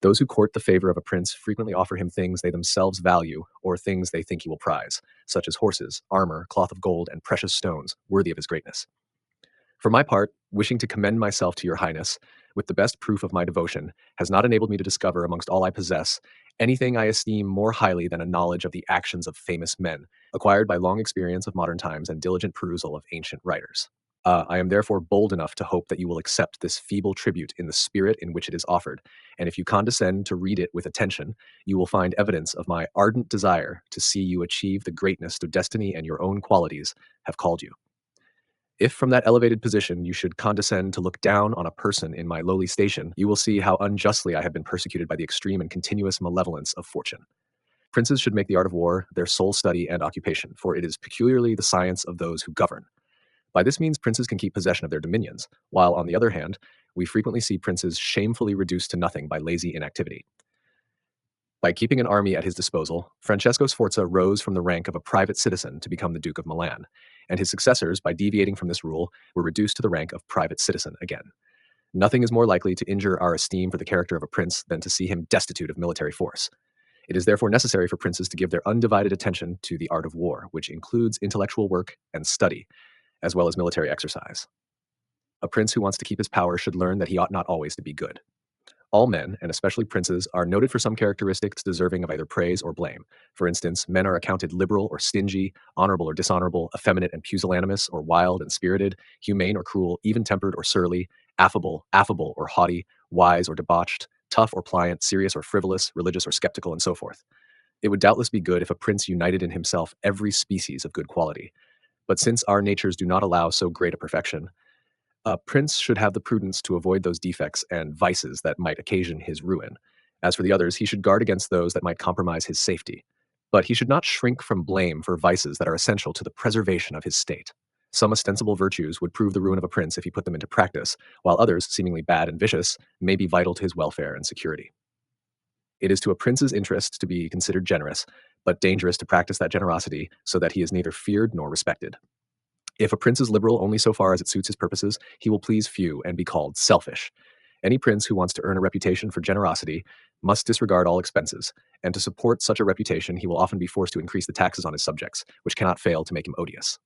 Those who court the favor of a prince frequently offer him things they themselves value or things they think he will prize, such as horses, armor, cloth of gold, and precious stones, worthy of his greatness. For my part, wishing to commend myself to your highness, with the best proof of my devotion, has not enabled me to discover amongst all I possess anything I esteem more highly than a knowledge of the actions of famous men, acquired by long experience of modern times and diligent perusal of ancient writers. I am therefore bold enough to hope that you will accept this feeble tribute in the spirit in which it is offered, and if you condescend to read it with attention, you will find evidence of my ardent desire to see you achieve the greatness to destiny and your own qualities have called you. If from that elevated position you should condescend to look down on a person in my lowly station, you will see how unjustly I have been persecuted by the extreme and continuous malevolence of fortune. Princes should make the art of war their sole study and occupation, for it is peculiarly the science of those who govern. By this means, princes can keep possession of their dominions, while, on the other hand, we frequently see princes shamefully reduced to nothing by lazy inactivity. By keeping an army at his disposal, Francesco Sforza rose from the rank of a private citizen to become the Duke of Milan, and his successors, by deviating from this rule, were reduced to the rank of private citizen again. Nothing is more likely to injure our esteem for the character of a prince than to see him destitute of military force. It is therefore necessary for princes to give their undivided attention to the art of war, which includes intellectual work and study, as well as military exercise. A prince who wants to keep his power should learn that he ought not always to be good. All men, and especially princes, are noted for some characteristics deserving of either praise or blame. For instance, men are accounted liberal or stingy, honorable or dishonorable, effeminate and pusillanimous or wild and spirited, humane or cruel, even-tempered or surly, affable or haughty, wise or debauched, tough or pliant, serious or frivolous, religious or skeptical, and so forth. It would doubtless be good if a prince united in himself every species of good quality. But since our natures do not allow so great a perfection, a prince should have the prudence to avoid those defects and vices that might occasion his ruin. As for the others, he should guard against those that might compromise his safety. But he should not shrink from blame for vices that are essential to the preservation of his state. Some ostensible virtues would prove the ruin of a prince if he put them into practice, while others, seemingly bad and vicious, may be vital to his welfare and security. It is to a prince's interest to be considered generous, but dangerous to practice that generosity so that he is neither feared nor respected. If a prince is liberal only so far as it suits his purposes, he will please few and be called selfish. Any prince who wants to earn a reputation for generosity must disregard all expenses, and to support such a reputation, he will often be forced to increase the taxes on his subjects, which cannot fail to make him odious.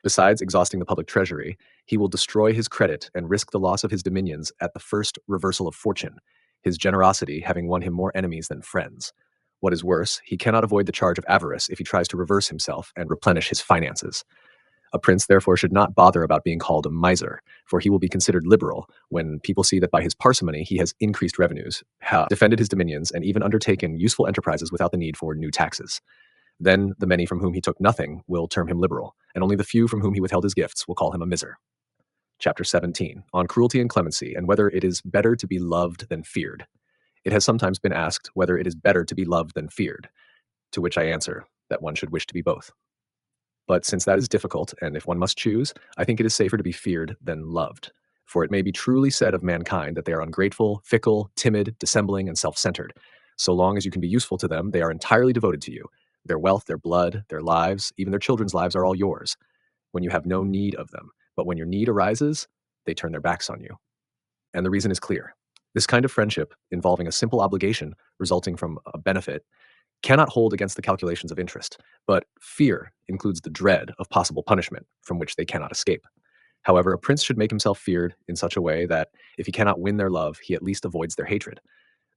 Besides exhausting the public treasury, he will destroy his credit and risk the loss of his dominions at the first reversal of fortune, his generosity having won him more enemies than friends. What is worse, he cannot avoid the charge of avarice if he tries to reverse himself and replenish his finances. A prince, therefore, should not bother about being called a miser, for he will be considered liberal when people see that by his parsimony he has increased revenues, defended his dominions, and even undertaken useful enterprises without the need for new taxes. Then the many from whom he took nothing will term him liberal, and only the few from whom he withheld his gifts will call him a miser. Chapter 17, on cruelty and clemency, and whether it is better to be loved than feared. It has sometimes been asked whether it is better to be loved than feared, to which I answer that one should wish to be both. But since that is difficult, and if one must choose, I think it is safer to be feared than loved. For it may be truly said of mankind that they are ungrateful, fickle, timid, dissembling, and self-centered. So long as you can be useful to them, they are entirely devoted to you. Their wealth, their blood, their lives, even their children's lives are all yours, when you have no need of them. But when your need arises, they turn their backs on you. And the reason is clear. This kind of friendship, involving a simple obligation resulting from a benefit, cannot hold against the calculations of interest, but fear includes the dread of possible punishment from which they cannot escape. However, a prince should make himself feared in such a way that, if he cannot win their love, he at least avoids their hatred.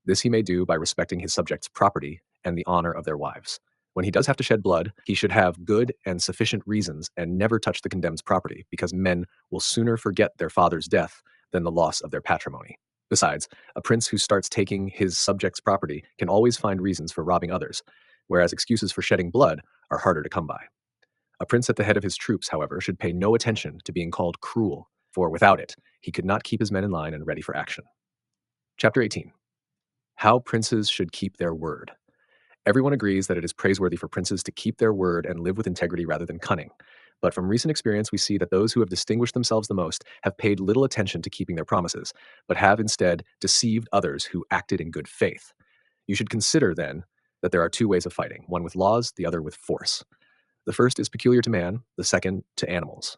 This he may do by respecting his subjects' property and the honor of their wives. When he does have to shed blood, he should have good and sufficient reasons and never touch the condemned's property, because men will sooner forget their father's death than the loss of their patrimony. Besides, a prince who starts taking his subjects' property can always find reasons for robbing others, whereas excuses for shedding blood are harder to come by. A prince at the head of his troops, however, should pay no attention to being called cruel, for without it, he could not keep his men in line and ready for action. Chapter 18. How princes should keep their word. Everyone agrees that it is praiseworthy for princes to keep their word and live with integrity rather than cunning. But from recent experience, we see that those who have distinguished themselves the most have paid little attention to keeping their promises, but have instead deceived others who acted in good faith. You should consider, then, that there are two ways of fighting, one with laws, the other with force. The first is peculiar to man, the second to animals.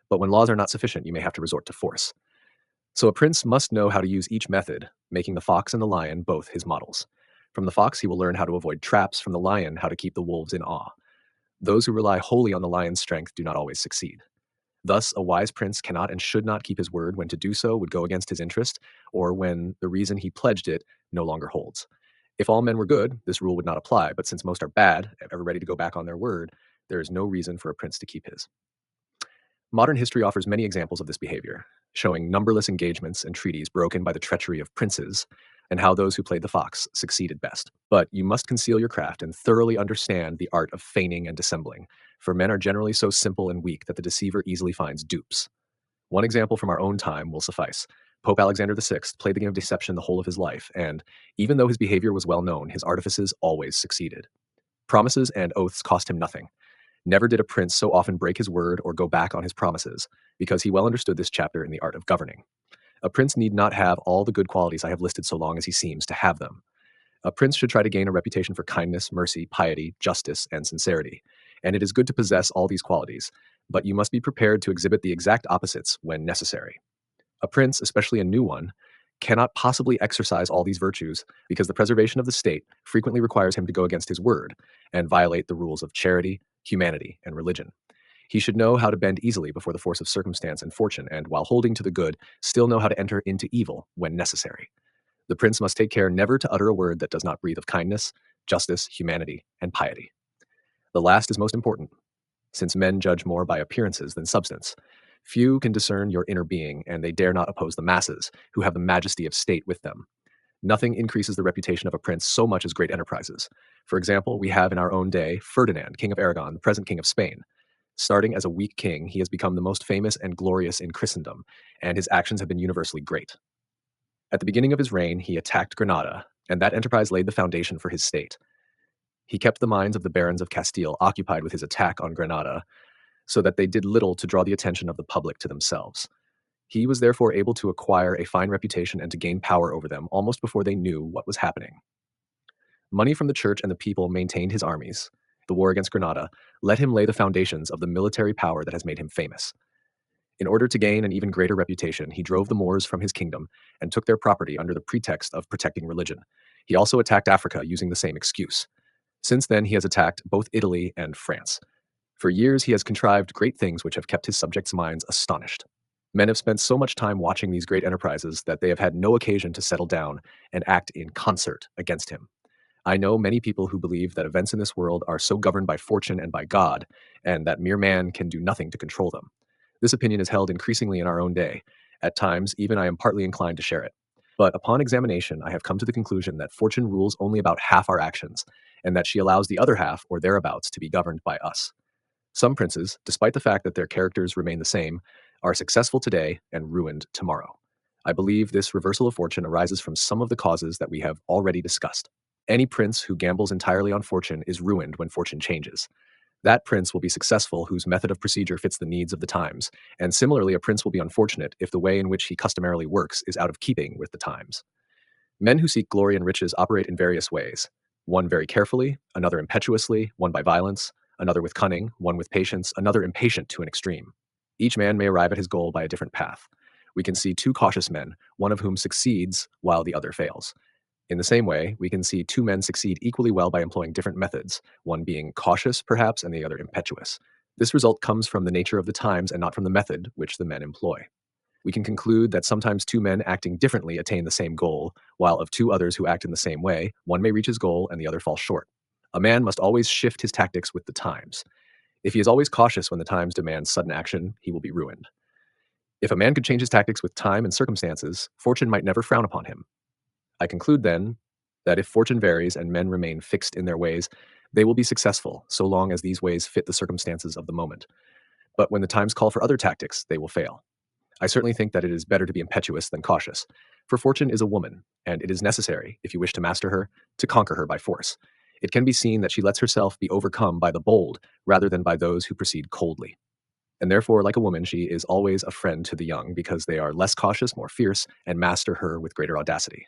But when laws are not sufficient, you may have to resort to force. So a prince must know how to use each method, making the fox and the lion both his models. From the fox, he will learn how to avoid traps, from the lion, how to keep the wolves in awe. Those who rely wholly on the lion's strength do not always succeed. Thus, a wise prince cannot and should not keep his word when to do so would go against his interest, or when the reason he pledged it no longer holds. If all men were good, this rule would not apply, but since most are bad, ever ready to go back on their word, there is no reason for a prince to keep his. Modern history offers many examples of this behavior, showing numberless engagements and treaties broken by the treachery of princes, and how those who played the fox succeeded best. But you must conceal your craft and thoroughly understand the art of feigning and dissembling, for men are generally so simple and weak that the deceiver easily finds dupes. One example from our own time will suffice. Pope Alexander VI played the game of deception the whole of his life, and even though his behavior was well known, his artifices always succeeded. Promises and oaths cost him nothing. Never did a prince so often break his word or go back on his promises, because he well understood this chapter in the art of governing. A prince need not have all the good qualities I have listed so long as he seems to have them. A prince should try to gain a reputation for kindness, mercy, piety, justice, and sincerity. And it is good to possess all these qualities, but you must be prepared to exhibit the exact opposites when necessary. A prince, especially a new one, cannot possibly exercise all these virtues because the preservation of the state frequently requires him to go against his word and violate the rules of charity, humanity, and religion. He should know how to bend easily before the force of circumstance and fortune, and while holding to the good, still know how to enter into evil when necessary. The prince must take care never to utter a word that does not breathe of kindness, justice, humanity, and piety. The last is most important, since men judge more by appearances than substance. Few can discern your inner being, and they dare not oppose the masses, who have the majesty of state with them. Nothing increases the reputation of a prince so much as great enterprises. For example, we have in our own day Ferdinand, King of Aragon, the present King of Spain. Starting as a weak king, he has become the most famous and glorious in Christendom, and his actions have been universally great. At the beginning of his reign, he attacked Granada, and that enterprise laid the foundation for his state. He kept the minds of the barons of Castile occupied with his attack on Granada, so that they did little to draw the attention of the public to themselves. He was therefore able to acquire a fine reputation and to gain power over them almost before they knew what was happening. Money from the church and the people maintained his armies. The war against Granada let him lay the foundations of the military power that has made him famous. In order to gain an even greater reputation, he drove the Moors from his kingdom and took their property under the pretext of protecting religion. He also attacked Africa using the same excuse. Since then, he has attacked both Italy and France. For years, he has contrived great things which have kept his subjects' minds astonished. Men have spent so much time watching these great enterprises that they have had no occasion to settle down and act in concert against him. I know many people who believe that events in this world are so governed by fortune and by God, and that mere man can do nothing to control them. This opinion is held increasingly in our own day. At times, even I am partly inclined to share it. But upon examination, I have come to the conclusion that fortune rules only about half our actions, and that she allows the other half, or thereabouts, to be governed by us. Some princes, despite the fact that their characters remain the same, are successful today and ruined tomorrow. I believe this reversal of fortune arises from some of the causes that we have already discussed. Any prince who gambles entirely on fortune is ruined when fortune changes. That prince will be successful whose method of procedure fits the needs of the times, and similarly, a prince will be unfortunate if the way in which he customarily works is out of keeping with the times. Men who seek glory and riches operate in various ways, one very carefully, another impetuously, one by violence, another with cunning, one with patience, another impatient to an extreme. Each man may arrive at his goal by a different path. We can see two cautious men, one of whom succeeds while the other fails. In the same way, we can see two men succeed equally well by employing different methods, one being cautious, perhaps, and the other impetuous. This result comes from the nature of the times and not from the method which the men employ. We can conclude that sometimes two men acting differently attain the same goal, while of two others who act in the same way, one may reach his goal and the other fall short. A man must always shift his tactics with the times. If he is always cautious when the times demand sudden action, he will be ruined. If a man could change his tactics with time and circumstances, fortune might never frown upon him. I conclude then that if fortune varies and men remain fixed in their ways, they will be successful so long as these ways fit the circumstances of the moment. But when the times call for other tactics, they will fail. I certainly think that it is better to be impetuous than cautious, for fortune is a woman, and it is necessary, if you wish to master her, to conquer her by force. It can be seen that she lets herself be overcome by the bold rather than by those who proceed coldly. And therefore, like a woman, she is always a friend to the young because they are less cautious, more fierce, and master her with greater audacity.